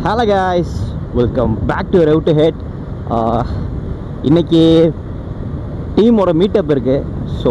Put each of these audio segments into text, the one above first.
Hello guys, welcome back to rev to head. இன்றைக்கி டீமோட meetup இருக்குது. ஸோ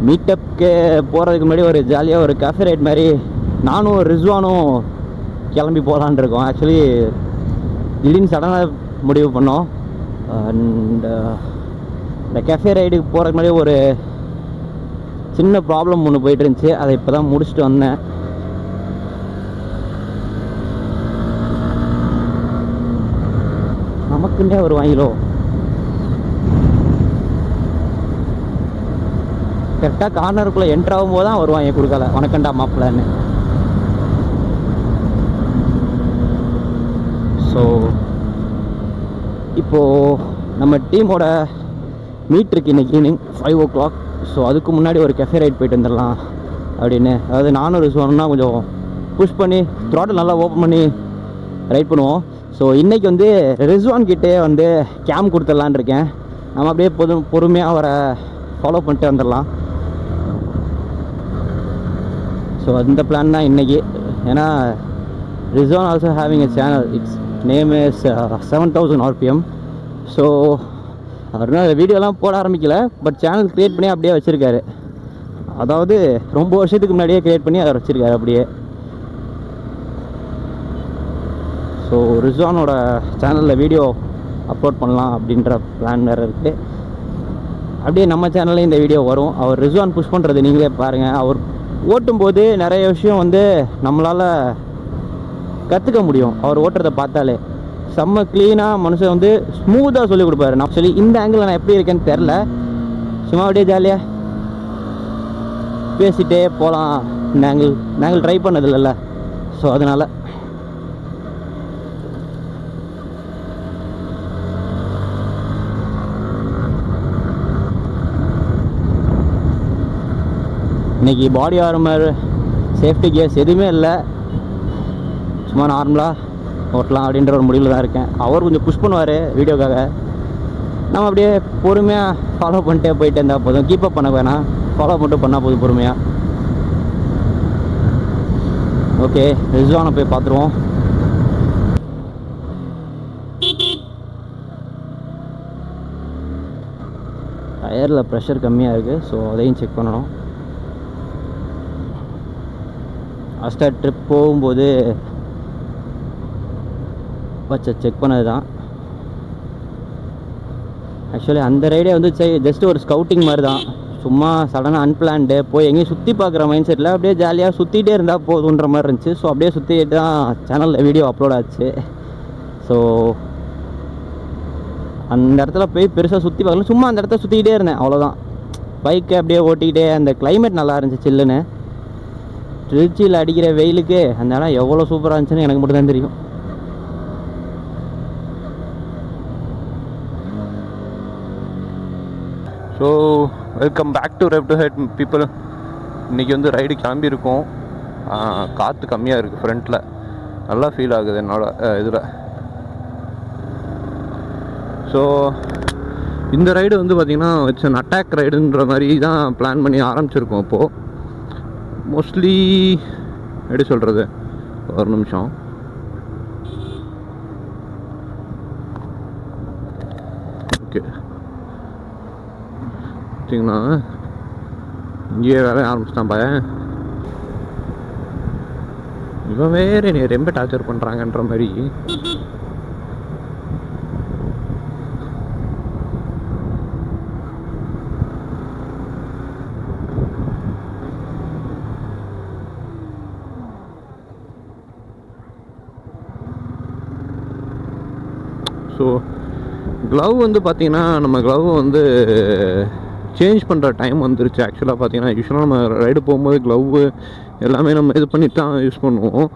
மீட்டப்புக்கு போகிறதுக்கு முன்னாடி ஒரு ஜாலியாக ஒரு கேஃபே ரைட் மாதிரி நானும் ரிஸ்வானும் கிளம்பி போகலான் இருக்கோம். ஆக்சுவலி திடீர்னு சடனாக முடிவு பண்ணோம். அண்ட் இந்த கேஃபே ரைடுக்கு போகிறதுக்கு முன்னாடி ஒரு சின்ன ப்ராப்ளம் ஒன்று போயிட்டு இருந்துச்சு. அதை இப்போ தான் முடிச்சுட்டு வந்தேன். நமக்குன்னே வருவாங்களோ, கரெக்டாக கார்னருக்குள்ளே என்ட்ரு ஆகும்போது தான் வருவாங்க கொடுக்கல வணக்கண்டா மாப்பிள்ளன்னு. ஸோ இப்போது நம்ம டீமோட மீட் இருக்கு இன்றைக்கி ஈவினிங் 5 o'clock. ஸோ அதுக்கு முன்னாடி ஒரு கெஃபே ரைட் போயிட்டு வந்துடலாம் அப்படின்னு. அதாவது நானும் ரிஸ்வானும்னா கொஞ்சம் புஷ் பண்ணி த்ராட்டில் நல்லா ஓப்பன் பண்ணி ரைட் பண்ணுவோம். ஸோ இன்றைக்கி வந்து ரிஸ்வான் கிட்டே வந்து கேம் கொடுத்துடலான் இருக்கேன். நம்ம அப்படியே பொறுமையாக அவரை ஃபாலோ பண்ணிட்டு வந்துடலாம். ஸோ அந்த பிளான் தான் இன்றைக்கி. ஏன்னா Rizwan also having a channel. Its name is 7000 RPM. So அவர் வீடியோலாம் போட ஆரம்பிக்கல, பட் சேனல் க்ரியேட் பண்ணி அப்படியே வச்சுருக்காரு. அதாவது ரொம்ப வருஷத்துக்கு முன்னாடியே க்ரியேட் பண்ணி அதை வச்சுருக்காரு அப்படியே. ஸோ ரிஸ்வானோட சேனலில் வீடியோ அப்லோட் பண்ணலாம் அப்படின்ற பிளான் வேறு இருக்குது. அப்படியே நம்ம சேனல்லையும் இந்த வீடியோ வரும். அவர் ரிஸ்வான் புஷ் பண்ணுறது நீங்களே பாருங்கள். அவர் ஓட்டும்போது நிறைய விஷயம் வந்து நம்மளால் கற்றுக்க முடியும். அவர் ஓட்டுறதை பார்த்தாலே செம்ம க்ளீனாக மனுஷன் வந்து ஸ்மூத்தாக சொல்லிக் கொடுப்பாரு. நான் சொல்லி இந்த ஆங்கிள் நான் எப்படி இருக்கேன்னு தெரில, சும்மா அப்படியே ஜாலியாக பேசிகிட்டே போகலாம். இந்த ஆங்கிள் ட்ரை பண்ணதில்ல. ஸோ அதனால் இன்றைக்கி பாடி ஆர்மர், சேஃப்டி கியர்ஸ் எதுவுமே இல்லை. சும்மா நார்மலாக ஓட்டலாம் அப்படின்ற ஒரு முடிவில் தான் இருக்கேன். அவர் கொஞ்சம் புஷ் பண்ணுவார் வீடியோக்காக. நம்ம அப்படியே பொறுமையாக ஃபாலோ பண்ணிட்டே போயிட்டு இருந்தால் போதும். கீப்பப் பண்ண வேணாம், ஃபாலோ மட்டும் பண்ணால் போதும் பொறுமையாக. ஓகே, ரிஸ்வானை போய் பார்த்துருவோம். டயரில் ப்ரெஷர் கம்மியாக இருக்குது. ஸோ அதையும் செக் பண்ணணும். ஃபஸ்ட்டாக ட்ரிப் போகும்போது வச்ச செக் பண்ணது தான். ஆக்சுவலி அந்த ரைடே வந்து ஜஸ்ட் ஒரு ஸ்கவுட்டிங் மாதிரி தான். சும்மா சடனாக அன்பிளான்டு போய் எங்கேயும் சுற்றி பார்க்குற மைண்ட் செட்டில் அப்படியே ஜாலியாக சுற்றிகிட்டே இருந்தால் போதுன்ற மாதிரி இருந்துச்சு. ஸோ அப்படியே சுற்றிட்டு தான் சேனலில் வீடியோ அப்லோட் ஆச்சு. ஸோ அந்த இடத்துல போய் பெருசாக சுற்றி பார்க்கல, சும்மா அந்த இடத்த சுற்றிக்கிட்டே இருந்தேன், அவ்வளோதான். பைக்கை அப்படியே ஓட்டிக்கிட்டே. அந்த கிளைமேட் நல்லா இருந்துச்சு, சில்லுன்னு. திருச்சியில் அடிக்கிற வெயிலுக்கு அந்த இடம் எவ்வளோ சூப்பராக இருந்துச்சுன்னு எனக்கு மட்டும் தான் தெரியும். So welcome back to rev to head people. இன்றைக்கி வந்து ரைடு கிளம்பியிருக்கோம். காற்று கம்மியாக இருக்குது ஃப்ரண்ட்டில், நல்லா ஃபீல் ஆகுது என்னோட இதில். ஸோ இந்த ரைடு வந்து பார்த்திங்கன்னா இட்ஸ் அன் அட்டாக் ரைடுன்ற மாதிரி தான் பிளான் பண்ணி ஆரம்பிச்சிருக்கோம். இப்போது மோஸ்ட்லி எப்படி சொல்கிறது, ஒரு நிமிஷம். ஓகே, பார்த்தீங்கன்னா இங்கேயே வேலையை ஆரம்பிச்சிட்டான் பையன். இவன் வேறு நீ ரொம்ப டார்ச்சர் பண்ணுறாங்கன்ற மாதிரி. ஸோ க்ளவ் வந்து பார்த்திங்கன்னா நம்ம க்ளவ் வந்து சேஞ்ச் பண்ணுற டைம் வந்துருச்சு. ஆக்சுவலாக பார்த்தீங்கன்னா யூஸ்வலாக நம்ம ரைடு போகும்போது க்ளவ்வு எல்லாமே நம்ம இது பண்ணிட்டு தான் யூஸ் பண்ணுவோம்.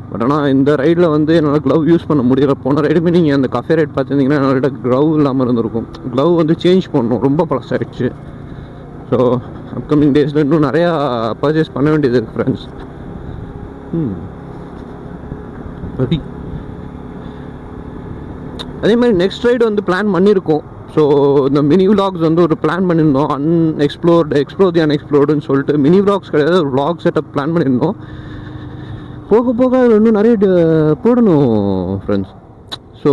பட் ஆனால் இந்த ரைடில் வந்து என்னால் க்ளவ் யூஸ் பண்ண முடியல. போன ரைடுமே நீங்கள் அந்த கஃபே ரைட் பார்த்துருந்தீங்கன்னா என்னால் க்ளவ் இல்லாமல் இருந்திருக்கும். க்ளவ் வந்து சேஞ்ச் பண்ணணும், ரொம்ப பழசாகிடுச்சு. ஸோ அப்கமிங் டேஸில் இன்னும் நிறையா பர்ச்சேஸ் பண்ண வேண்டியது இருக்குது ஃப்ரெண்ட்ஸ். சரி, அதே மாதிரி நெக்ஸ்ட் ரைடு வந்து பிளான் பண்ணியிருக்கோம். ஸோ இந்த மினி விலாக்ஸ் வந்து ஒரு பிளான் பண்ணியிருந்தோம். எக்ஸ்ப்ளோர் தி அன்எக்ஸ்ப்ளோர்டுன்னு சொல்லிட்டு மினி விலாக்ஸ் கிடையாது, ஒரு விலாக் செட்டப் பிளான் பண்ணியிருந்தோம். போக போக இன்னும் நிறைய போடணும் ஃப்ரெண்ட்ஸ். ஸோ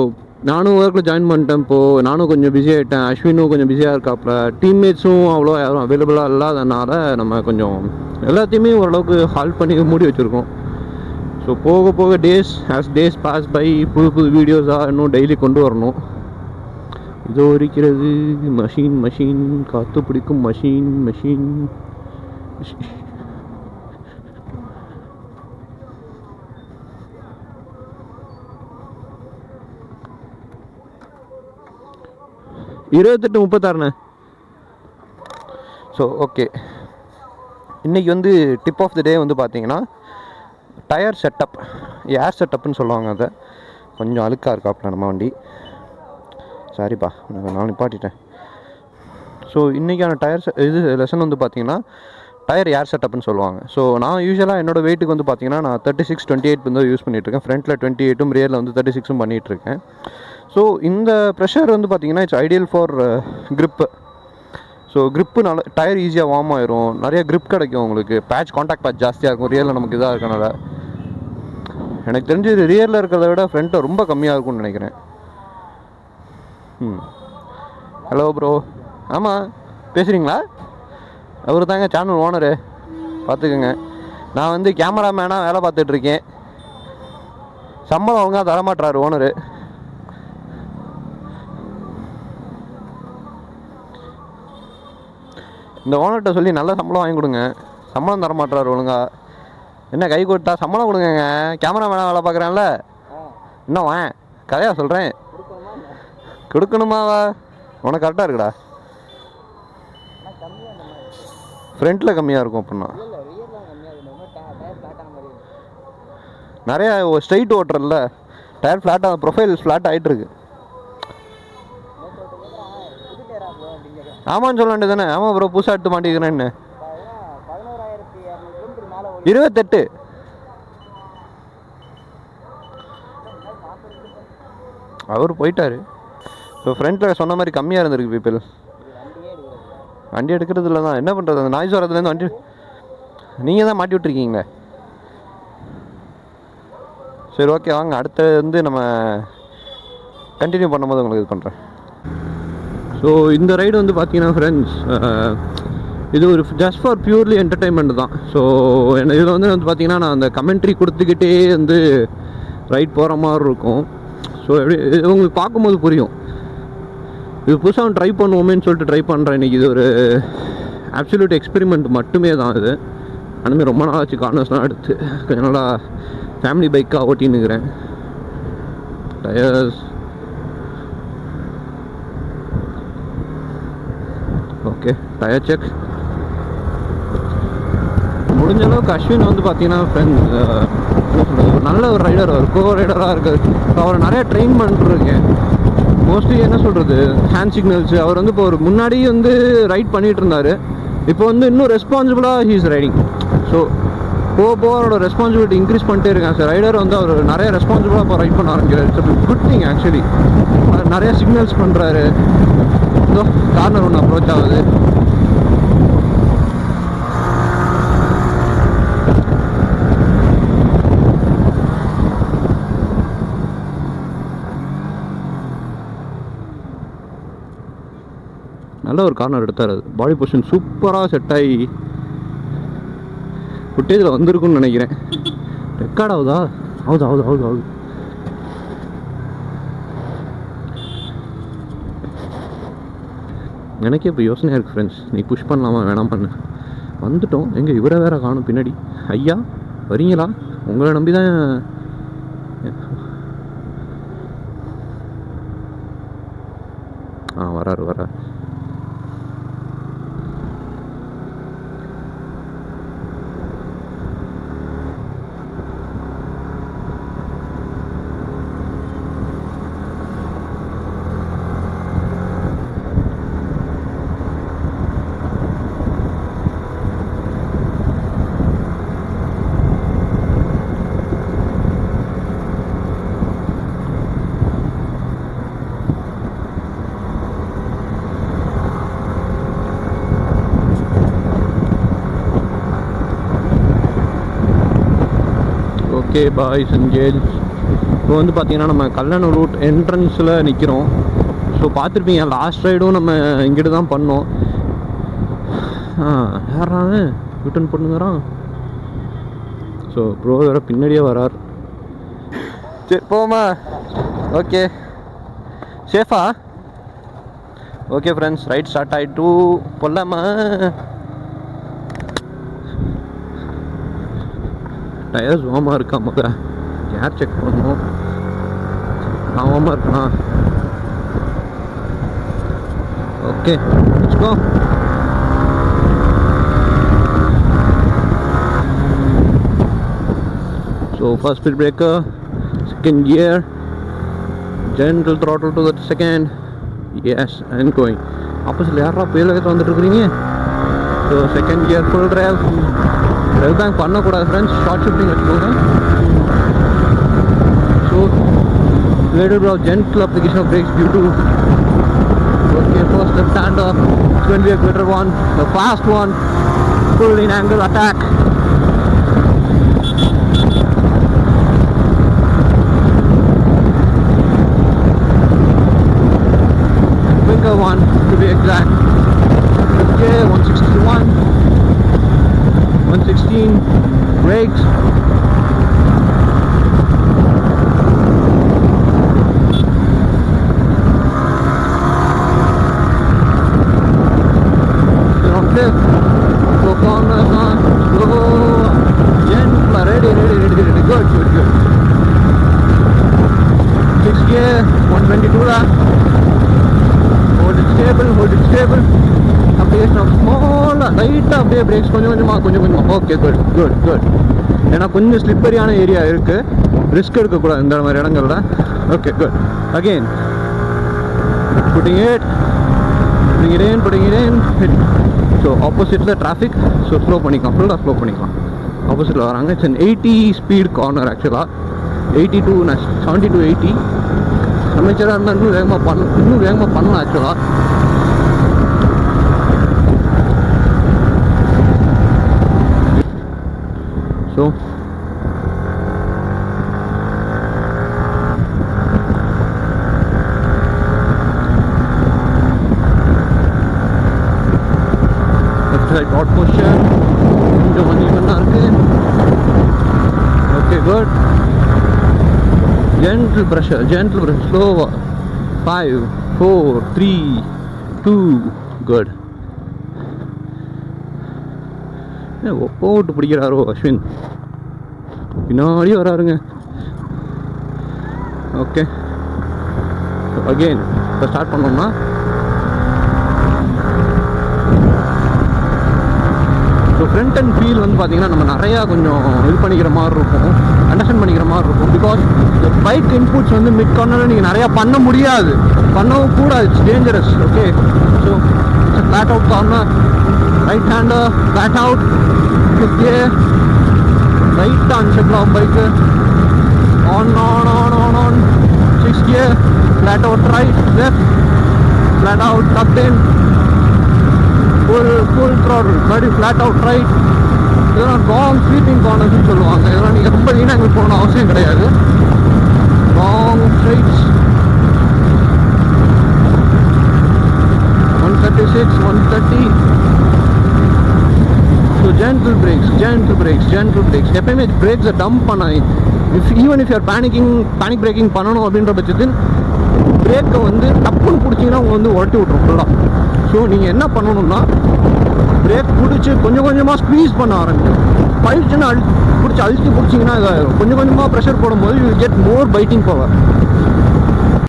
நானும் ஒர்க்கில் ஜாயின் பண்ணிட்டேன். இப்போது நானும் கொஞ்சம் பிஸி ஆகிட்டேன், அஸ்வினும் கொஞ்சம் பிஸியாக இருக்காப்புல, டீம்மேட்ஸும் அவ்வளோ யாரும் அவைலபிளாக இல்லாதனால நம்ம கொஞ்சம் எல்லாத்தையுமே ஓரளவுக்கு ஹால்ட் பண்ணி மூடி வச்சுருக்கோம். ஸோ போக போக டேஸ் பாஸ் பை புது வீடியோஸாக இன்னும் டெய்லி கொண்டு வரணும். இதோ இருக்கிறது மஷின் காற்று பிடிக்கும் மஷின். இருபத்தெட்டு 36ண்ணே. ஸோ ஓகே, இன்றைக்கி வந்து டிப் ஆஃப் த டே வந்து பார்த்தீங்கன்னா டயர் செட்டப், ஏர் செட்டப்னு சொல்லுவாங்க. அதை கொஞ்சம் அழுக்காக இருக்காப்புல நம்ம வண்டி, சாரிப்பா நான் நிப்பாட்டிட்டேன். ஸோ இன்றைக்கான இது லெசன் வந்து பார்த்தீங்கன்னா டயர் ஏர் செட்டப்னு சொல்லுவாங்க. ஸோ நான் யூஸ்வலாக என்னோடய வெயிட்டுக்கு வந்து பார்த்தீங்கன்னா நான் 36-28 வந்து யூஸ் பண்ணிகிட்ருக்கேன். ஃப்ரண்ட்டில் 28ம் ரியரில் வந்து 36ம் பண்ணிகிட்ருக்கேன். ஸோ இந்த ப்ரெஷர் வந்து பார்த்தீங்கன்னா it's ideal for grip. So grip நல்லா டயர் ஈஸியாக வார்ம் ஆயிரும், நிறைய க்ரிப் கிடைக்கும் உங்களுக்கு, காண்டாக்ட் பேட்ச் ஜாஸ்தியாக இருக்கும் ரியரில் நமக்கு இதாக இருக்கனால. எனக்கு தெரிஞ்சு ரியரில் இருக்கிறத விட ஃப்ரண்ட்டில் ரொம்ப கம்மியாக இருக்கும்னு நினைக்கிறேன். ஹலோ ப்ரோ, ஆமாம் பேசுகிறீங்களா? அவர் தாங்க சேனல் ஓனரு, பார்த்துக்குங்க. நான் வந்து கேமராமேனாக வேலை பார்த்துட்ருக்கேன். சம்பளம் ஒழுங்காக தரமாட்டுறாரு ஓனரு. இந்த ஓனர்கிட்ட சொல்லி நல்ல சம்பளம் வாங்கி கொடுங்க. சம்பளம் தரமாட்டுறாரு ஒழுங்கா. என்ன கை கொடுத்தா சம்பளம் கொடுங்க, கேமராமேனாக வேலை பார்க்குறேன்ல. என்ன வான் கதையாக சொல்கிறேன், கொடுக்கணுமாவா? உனக்கு கரெக்டாக இருக்குடா. ஃப்ரண்ட்டில் கம்மியாக இருக்கும் அப்படின்னா நிறையா ஸ்ட்ரைட் ஓட்டுறல, டயர் ஃப்ளாட்டாக ப்ரொஃபைல் ஃப்ளாட் ஆகிட்டுருக்கு. ஆமான்னு சொல்ல வேண்டியது தானே? ஆமாம் ப்ரோ, புதுசாக எடுத்து மாட்டிக்கிறேன்னு. 28 அவர் போயிட்டார். ஸோ ஃப்ரண்ட்டில் சொன்ன மாதிரி கம்மியாக இருந்திருக்கு பீப்பிள். வண்டி எடுக்கிறது இல்லை தான், என்ன பண்ணுறது, அந்த நாய்ஸ் வரதுலேருந்து வண்டி நீங்கள் தான் மாட்டி விட்ருக்கீங்களே. சரி ஓகே, வாங்க அடுத்து வந்து நம்ம கண்டினியூ பண்ணும்போது உங்களுக்கு இது பண்ணுறேன். ஸோ இந்த ரைடு வந்து பார்த்தீங்கன்னா ஃப்ரெண்ட்ஸ், இது ஒரு ஜஸ்ட் ஃபார் பியூர்லி என்டர்டைன்மெண்ட் தான். ஸோ இதில் வந்து பார்த்தீங்கன்னா நான் அந்த கமெண்ட்ரி கொடுத்துக்கிட்டே வந்து ரைட் போகிற மாதிரி இருக்கும். ஸோ எப்படி உங்களுக்கு பார்க்கும்போது புரியும். இது புதுசாக ட்ரை பண்ணுவோமேன்னு சொல்லிட்டு ட்ரை பண்ணுறேன் இன்றைக்கி. இது ஒரு அப்சல்யூட் எக்ஸ்பெரிமெண்ட் மட்டுமே தான் இது. அந்தமாதிரி ரொம்ப நாள் ஆச்சு கார்னர்ஸ்லாம் எடுத்து, கொஞ்சம் நாளாக ஃபேமிலி பைக்காக ஓட்டின்னுக்கிறேன். டயர்ஸ் ஓகே, டயர் செக் முடிஞ்ச அளவுக்கு. அஸ்வின் வந்து பார்த்தீங்கன்னா ஃப்ரெண்ட்ஸ் ஒரு நல்ல ஒரு ரைடர், ஒரு கோ ரைடராக இருக்கார். அவரை நிறைய ட்ரெயின் பண்ணிட்டுருக்கேன். மோஸ்ட்லி என்ன சொல்கிறது, ஹேண்ட் சிக்னல்ஸு அவர் வந்து இப்போ ஒரு முன்னாடி வந்து ரைட் பண்ணிகிட்டு இருந்தார். இப்போ வந்து இன்னும் ரெஸ்பான்சிபிளாக ஹீ இஸ் ரைடிங். ஸோ போக அவரோட ரெஸ்பான்சிபிலிட்டி இன்க்ரீஸ் பண்ணிட்டே இருக்கேன். சார் ரைடர் வந்து அவர் நிறைய ரெஸ்பான்சிபிளாக இப்போ ரைட் பண்ண ஆரம்பிக்கிறார். It's good thing actually. நிறைய சிக்னல்ஸ் பண்ணுறாரு. இதோ கார்னர் ஒன்று அப்ரோச் ஆகுது. நல்ல ஒரு கார்னர் எடுத்தார். அது பாடி பொசிஷன் சூப்பராக செட் ஆகி ஃபுட்டேஜில் வந்திருக்குன்னு நினைக்கிறேன். ரெக்கார்ட் ஆகுதா? ஆகுது. எனக்கே இப்போ யோசனையாக இருக்குது ஃப்ரெண்ட்ஸ், நீ புஷ் பண்ணலாமா வேணாமான்னு. வந்துட்டோம், எங்கே இவரை வேற காணும் பின்னாடி. ஐயா வரீங்களா? உங்களை நம்பி தான். வராரு. ஓகே பாய்ஸ் அண்ட் கேர்ள்ஸ், இப்போ வந்து பார்த்தீங்கன்னா நம்ம கல்லணை ரூட் என்ட்ரன்ஸில் நிற்கிறோம். ஸோ பார்த்துருப்பீங்க லாஸ்ட் ரைடும் நம்ம இங்கிட்டு தான் பண்ணோம். யாராவது ரிட்டர்ன் பண்ணுங்கிறான். ஸோ ப்ரோ வேறு பின்னாடியே வரார். சரி போமா. ஓகே சேஃபா? ஓகே ஃப்ரெண்ட்ஸ், ரைட் ஸ்டார்ட் ஆகிட்டு போடலாமா? டயர்ஸ் வார்மாக இருக்கா? முதல்ல ஏர் செக் பண்ணணும். நான் வார்மாக இருக்கா? Okay let's go. So first speed breaker, second gear, gentle throttle to the second. Yes, and going. Opposite யாரா பேல ஏத்த வந்துட்டு இருக்கீங்க? So second gear full drive. Drive bank பண்ண கூடாது friends, short shifting வச்சுக்கோங்க. So little bit of gentle application of brakes due to okay, first left hander. It's going to be a better one, the fast one, full in angle attack. One to be exact. Okay, 161, 116, brakes. Still on fifth. Go corners on. Go. Gentle. Ready. Good. Sixth gear, 122 lah. Hold it stable. Application of small, light அப்படியே breaks கொஞ்சம். Okay good. ஏன்னா கொஞ்சம் ஸ்லிப்பரியான area இருக்கு, risk எடுக்கக்கூடாது இந்த மாதிரி இடங்கள்ல. Okay good. Again putting it in. So ஆப்போசிட்டில் டிராஃபிக். ஸோ ஃபுல்லாக ஸ்லோ பண்ணிக்கலாம். ஆப்போசிட்டில் வராங்க. It's an 80 speed corner. ஆக்சுவலாக 80 to 70 to 80. அமைச்சராக இருந்தால் இன்னும் வேகமாக பண்ணலாம் ஆக்சுவலாக. So left side dot position கொஞ்சம் ஈவனாக இருக்குது. Okay good. Gentle pressure, slower. 5, 4, 3, 2, good. போட்டு பிடிக்கிறாரோ அஸ்வின், பின்னாடி வராருங்க. ஓகே அகெயின் இப்போ ஸ்டார்ட் பண்ணோம்னா ஸோ ஃப்ரண்ட் அண்ட் ஃபீல் வந்து பார்த்தீங்கன்னா நம்ம நிறையா கொஞ்சம் இது பண்ணிக்கிற மாதிரி இருக்கும், அண்டர்ஸ்டாண்ட் பண்ணிக்கிற மாதிரி இருக்கும். பிகாஸ் இந்த பைக் இன்புட்ஸ் வந்து மிட் கார்னரில் நீங்கள் நிறையா பண்ண முடியாது, பண்ணவும் கூடாது. It's dangerous. Okay so flat out corner, right hander flat out, okay ரைட்டாக அன்செட்டில் ஆகும் bike. On 6 gear, flat out right, left, flat out tucked in, full throttle, very flat out right. இதெல்லாம் ராங் ஸ்வீப்பிங் கார்னர்ஸ்னு சொல்லுவாங்க. இதெல்லாம் நீங்கள் ரொம்ப வீணாக போகணும் அவசியம் கிடையாது. Wrong straights 136, 130. So gentle brakes. எப்பயுமே பிரேக்ஸை டம்ப் பண்ணாங்க. Even if you're panic braking பண்ணணும் அப்படின்ற பட்சத்தில் பிரேக்கை வந்து டப்புன்னு பிடிச்சிங்கன்னா அவங்க வந்து உரட்டி விட்ரும் ஃபுல்லாக. ஸோ நீங்கள் என்ன பண்ணணும்னா பிரேக் பிடிச்சி கொஞ்சம் கொஞ்சமாக ஸ்க்வீஸ் பண்ண ஆரம்பிக்கும். பழிச்சுன்னு பிடிச்சி அழுத்தி பிடிச்சிங்கன்னா இதாகிடும். கொஞ்சம் கொஞ்சமாக ப்ரெஷர் போடும்போது you get more biting power.